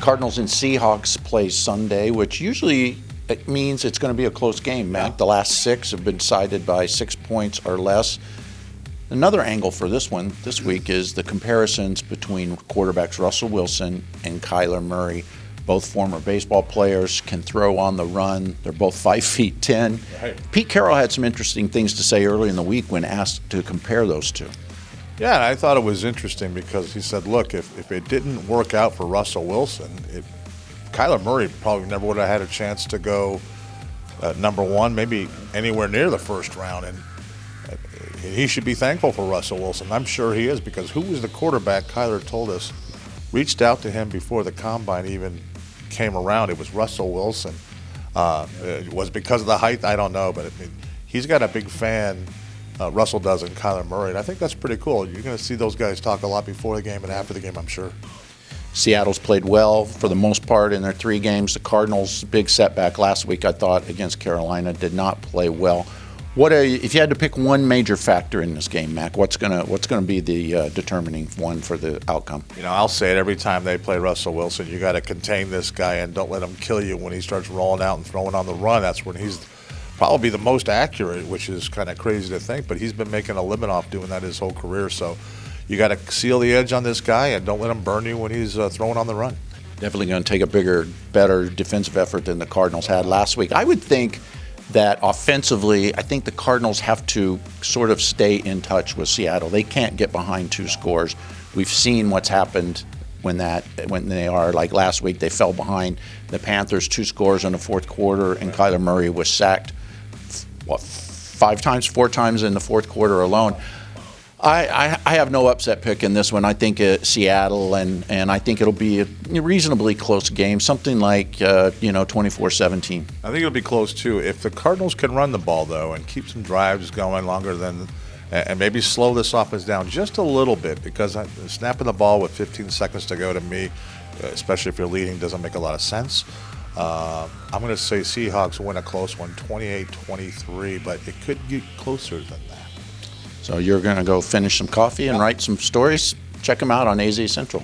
Cardinals and Seahawks play Sunday, which usually it means it's going to be a close game, Mac. Yeah. The last 6 have been decided by 6 points or less. Another angle for this one this week is the comparisons between quarterbacks Russell Wilson and Kyler Murray. Both former baseball players, can throw on the run. They're both 5'10". Right. Pete Carroll had some interesting things to say early in the week when asked to compare those two. Yeah, and I thought it was interesting because he said, look, if it didn't work out for Russell Wilson, Kyler Murray probably never would have had a chance to go number 1, maybe anywhere near the first round. And he should be thankful for Russell Wilson. I'm sure he is, because who was the quarterback, Kyler told us, reached out to him before the combine even came around? It was Russell Wilson. It was because of the height? I don't know, but he's got a big fan, Russell does, in Kyler Murray, and I think that's pretty cool. You're going to see those guys talk a lot before the game and after the game, I'm sure. Seattle's played well for the most part in their 3 games. The Cardinals' big setback last week, I thought, against Carolina, did not play well. If you had to pick one major factor in this game, Mac, what's gonna be the determining one for the outcome? I'll say it every time they play Russell Wilson. You got to contain this guy and don't let him kill you when he starts rolling out and throwing on the run. That's when he's probably the most accurate, which is kind of crazy to think, but he's been making a living off doing that his whole career. So you got to seal the edge on this guy and don't let him burn you when he's throwing on the run. Definitely going to take a bigger, better defensive effort than the Cardinals had last week. I would think that offensively, I think the Cardinals have to sort of stay in touch with Seattle. They can't get behind 2 scores. We've seen what's happened when they are, like last week, they fell behind the Panthers 2 scores in the 4th quarter, and Kyler Murray was sacked, 4 times in the 4th quarter alone. I have no upset pick in this one. I think Seattle, and I think it'll be a reasonably close game, something like 24-17. I think it'll be close too. If the Cardinals can run the ball though and keep some drives going longer than, and maybe slow this offense down just a little bit, because snapping the ball with 15 seconds to go, to me, especially if you're leading, doesn't make a lot of sense. I'm going to say Seahawks win a close one, 28-23, but it could get closer than that. So you're going to go finish some coffee and write some stories? Check them out on AZ Central.